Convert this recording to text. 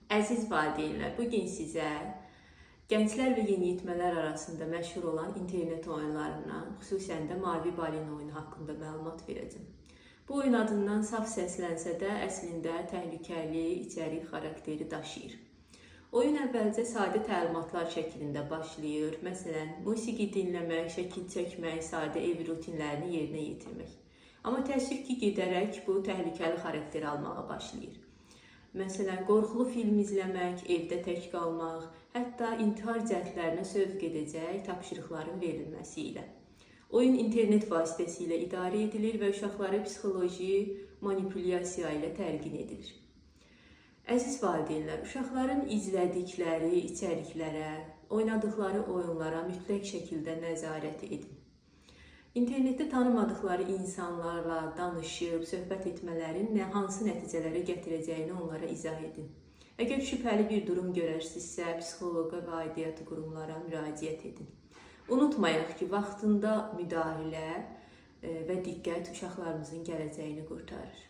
Əziz valideynlər, bugün sizə gənclər və yeniyetmələr arasında məşhur olan internet oyunlarından, xüsusən də Mavi Balina oyunu haqqında məlumat verəcəm. Bu oyun adından saf səslənsə də, əslində təhlükəli içərik xarakteri daşıyır. Oyun əvvəlcə sadə təlimatlar şəklində başlayır. Məsələn, musiqi dinləmək, şəkil çəkmək, sadə ev rutinlərini yerinə yetirmək. Amma təəssüf ki, gedərək bu təhlükəli xarakter almağa başlayır. Məsələn, qorxulu film izləmək, evdə tək qalmaq, hətta intihar cəhdlərinə sövq edəcək tapşırıqların verilməsi ilə. Oyun internet vasitəsilə idarə edilir və uşaqlara psixoloji manipulyasiya ilə təlqin edilir. Əziz valideynlər, uşaqların izlədikləri içəriklərə, oynadıkları oyunlara mütləq şəkildə nəzarət edin. İnternetdə tanımadıkları insanlarla danışıb, söhbət etmələrin hansı nəticələrə gətirəcəyini onlara izah edin. Əgər şübhəli bir durum görərsinizsə, psixoloqa və aidiyyatı qurumlara müraciət edin. Unutmayaq ki, vaxtında müdaxilə və diqqət uşaqlarımızın gələcəyini qurtarır.